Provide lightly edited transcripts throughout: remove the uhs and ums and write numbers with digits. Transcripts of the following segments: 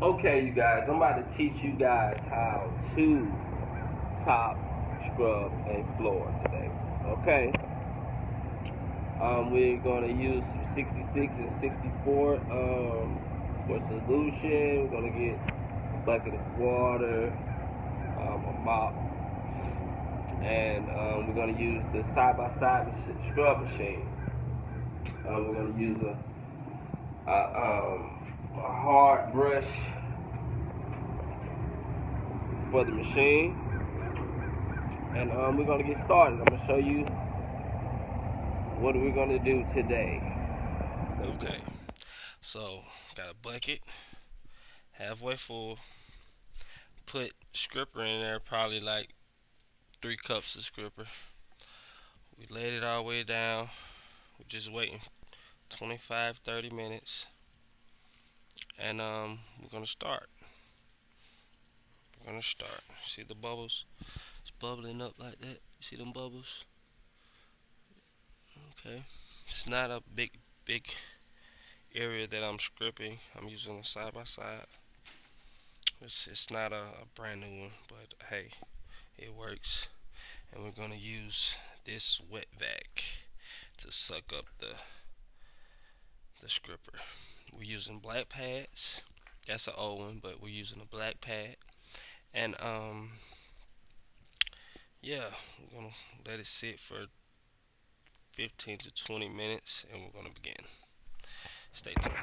Okay, you guys, I'm about to teach you guys how to top, scrub, and floor today. Okay? We're gonna use some 66 and 64 for solution. We're gonna get a bucket of water, a mop, and we're gonna use the side-by-side scrub machine. We're gonna use a hard brush for the machine, and we're gonna get started. I'm gonna show you what we're gonna do today. Okay, so got a bucket halfway full. Put scripper in there, probably like 3 cups of scripper. We laid it all the way down. We're just waiting 25, 30 minutes, and we're gonna start. We're gonna start. See the bubbles? It's bubbling up like that. You see them bubbles? Okay. It's not a big area that I'm scripting. I'm using a side by side. It's not a brand new one, but hey, it works. And we're gonna use this wet vac to suck up the scripper. We're using black pads. That's an old one, but we're using a black pad. And yeah, we're gonna let it sit for 15 to 20 minutes, and we're gonna begin. Stay tuned.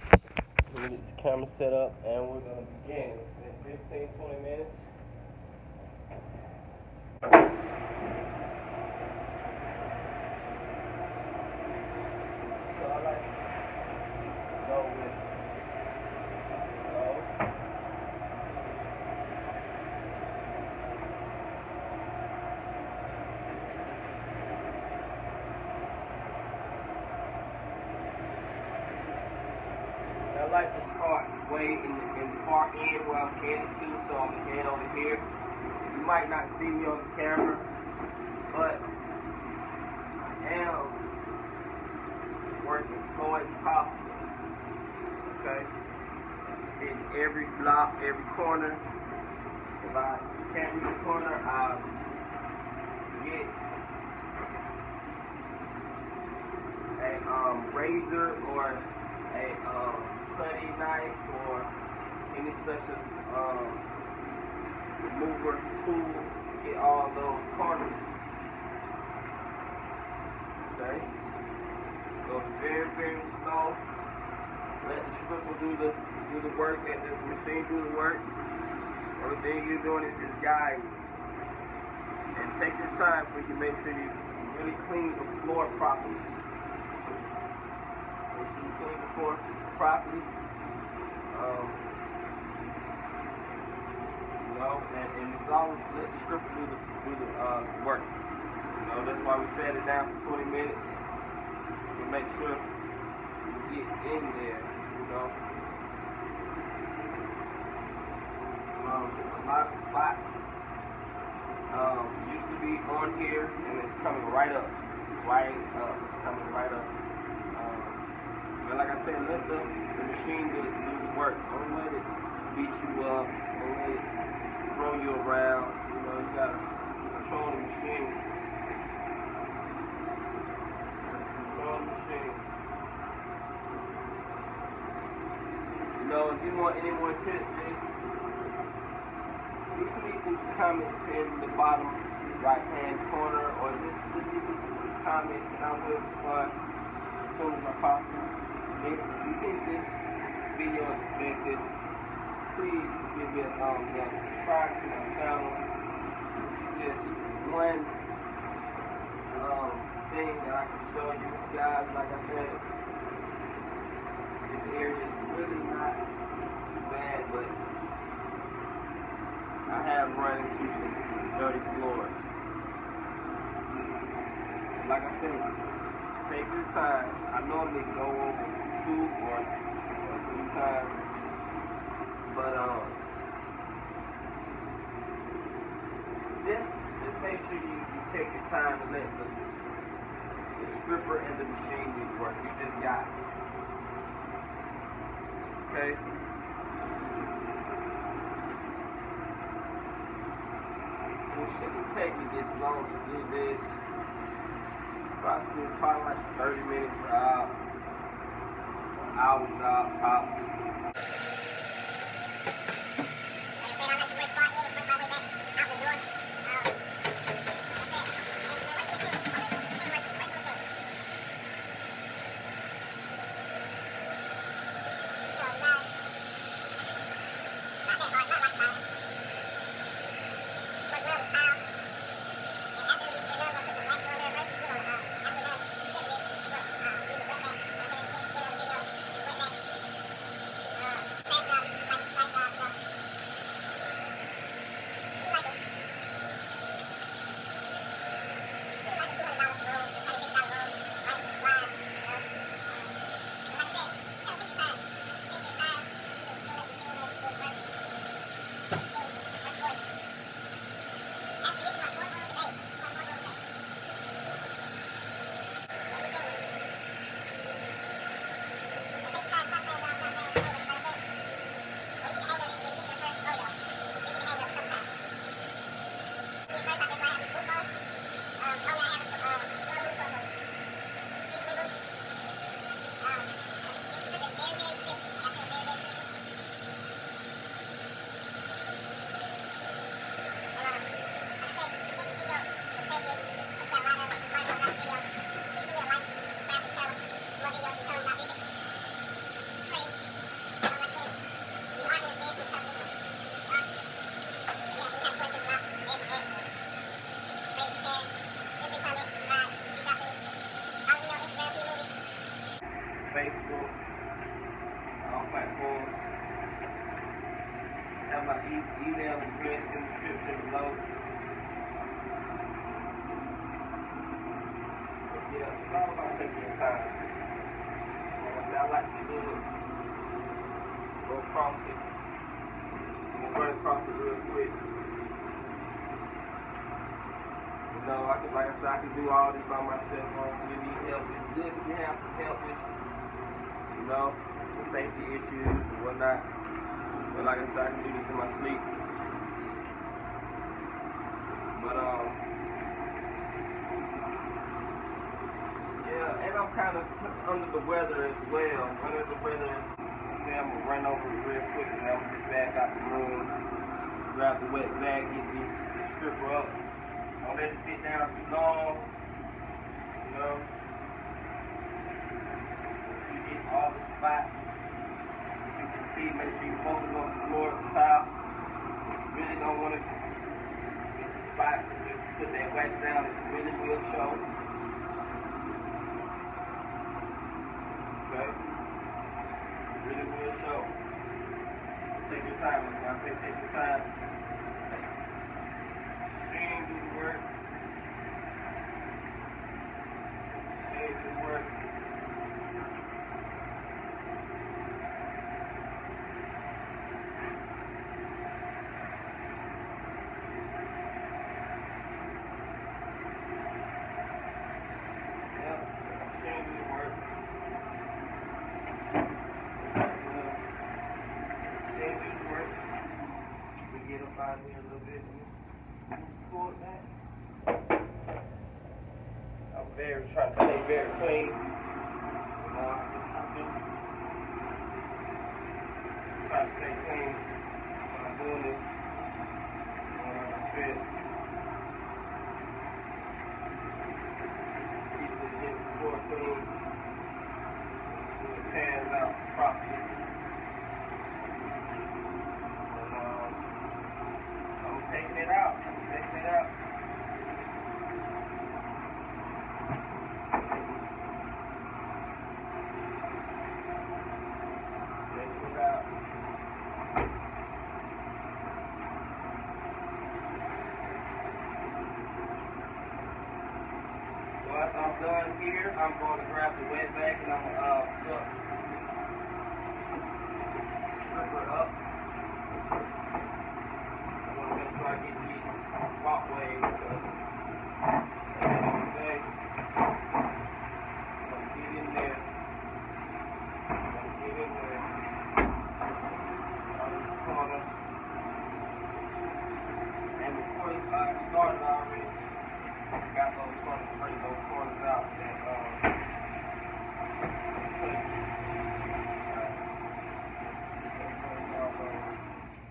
We're gonna get this camera set up, and we're gonna begin in 15, 20 minutes. So I like to go with slow. I like to start way in the far end where I'm headed to, so I'm gonna head over here. You might not see me on the camera, but I am working slow as possible. Okay? Hitting every block, every corner. If I can't reach the corner, I'll get a razor or a putty knife or any such remover tool to get all those corners. Okay? Go very, very slow. Let the scripper do the work, let the machine do the work. Everything you're doing is just guide. And take your time so you can make sure you really clean the floor properly. Make sure you clean the floor properly. And it's always let the scripper do the work. That's why we set it down for 20 minutes to make sure you get in there. There's a lot of spots. Used to be on here, and it's coming right up. It's coming right up. But like I said, let the machine do the work. Don't let it beat you up. Don't let it throw you around. You gotta control the machine. Control the machine. If you want any more tips, leave me some comments in the bottom right hand corner, or just leave me some comments and I will respond as soon as I possibly. If you think this video is effective, please give me a thumbs up. Subscribe to my channel. Just one thing that I can show you guys. Like I said, this area is really not too bad, but I have run into some dirty floors. And like I said, take your time. I normally go over 2 or 3 times, but just make sure you take your time and let the scripper and the machine do the work. You just got it. Okay? take me this long to do this. Probably like 30 minutes out. Hours out, tops. Facebook, all platforms. Have my email address in the description below. But yeah, it's all about taking your time. Like I said, I like to do it. Go across it. And run across it real quick. You know, like I said, I can do all this by myself. If you need help, it's good if you have some help with you. You know, the safety issues and whatnot. But like I said, I can do this in my sleep. But yeah, and I'm kind of under the weather as well. Under the weather, I'm gonna run over it real quick and I'm gonna get back out the room, grab the wet bag, get this stripper up. Don't let it sit down too long. You know. All the spots, as you can see, make sure you focus on the floor at the top. Really don't want to get the spot, just put that wax down, it really will show. Okay? It really will show. Take your time. When I say take your time, stream, do the work. Stay, do the work. Here a little bit. Pull it back. I'm trying to stay very clean. You know, I do try to stay clean when I'm doing this. Like I said, keep the floor clean. Get the pans out properly. Taking it out. Taking it out. Taking it out. Once I'm done here, I'm going to grab the wet bag and I'm going to strip her up. I get these walkways because okay. I'm gonna get in there. On this corner and the corners started already. Got those corners, bring those corners out.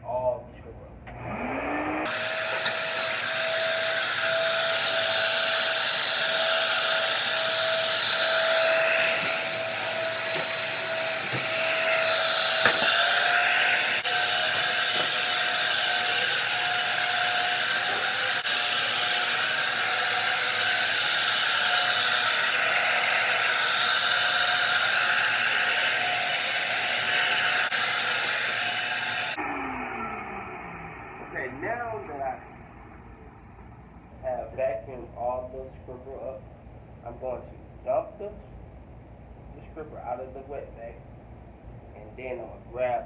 All the stripper. Okay, now that I have vacuumed all the stripper up, I'm going to dump the stripper out of the wet bag, and then I'm going to grab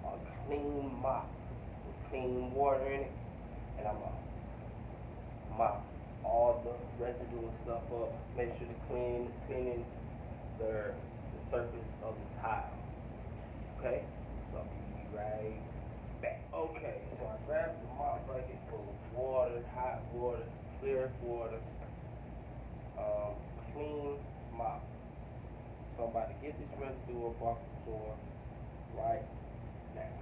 a clean mop with clean water in it, and I'm going to mop all the residual stuff up, make sure to cleaning the surface of the tile. Okay, so I'll be right back. Okay, so I grabbed the mop bucket full of water, hot water, clear water, clean mop. So I'm about to get this residue up off the floor right now.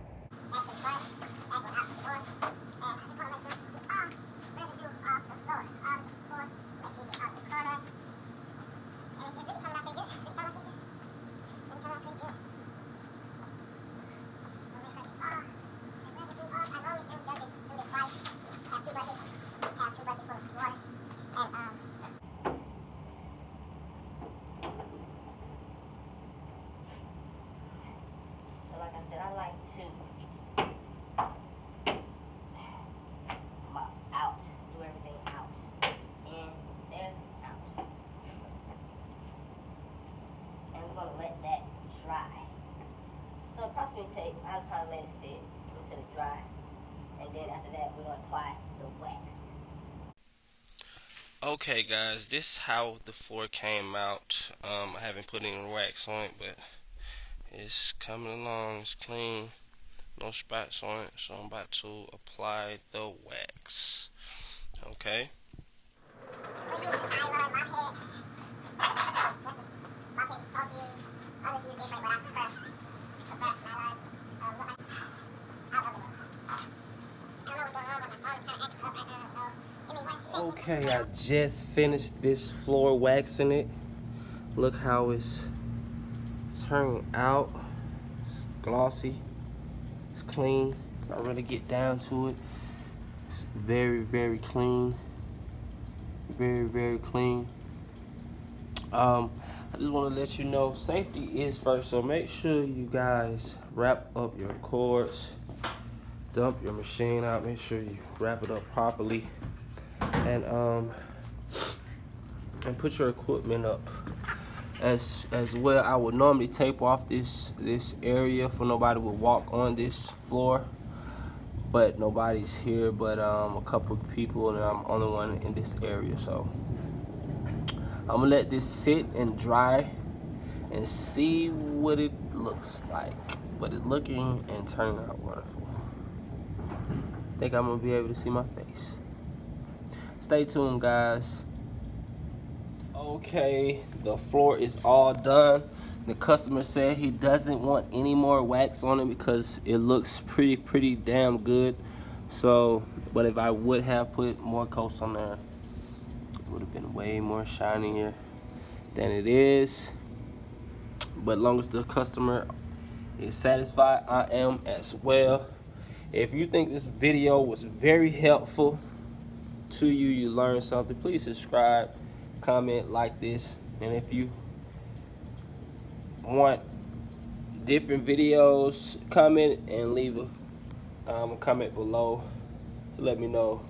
I like to mop out, do everything out, in, there, out. And we're going to let that dry. So approximately I'll probably let it sit until it dry. And then after that, we're going to apply the wax. Okay guys, this is how the floor came out. I haven't put any wax on it, but it's coming along. It's clean, no spots on it. So I'm about to apply the wax. Okay. Okay, I just finished this floor waxing it. Look how it's turned out. It's glossy. It's clean. I really get down to it. It's very, very clean. Very, very clean. I just want to let you know safety is first, so make sure you guys wrap up your cords, dump your machine out, make sure you wrap it up properly, and put your equipment up as well. I would normally tape off this area for nobody would walk on this floor, but nobody's here but a couple of people, and I'm the only one in this area, so I'm gonna let this sit and dry and see what it looks like. But it's looking and turning out wonderful. I think I'm gonna be able to see my face. Stay tuned, guys. Okay, the floor is all done. The customer said he doesn't want any more wax on it because it looks pretty damn good. So, but if I would have put more coats on there, it would have been way more shinier than it is. But as long as the customer is satisfied, I am as well. If you think this video was very helpful to you, you learned something, please subscribe, comment, like this. And if you want different videos, comment and leave a comment below to let me know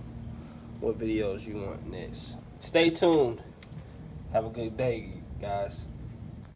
what videos you want next. Stay tuned. Have a good day, guys.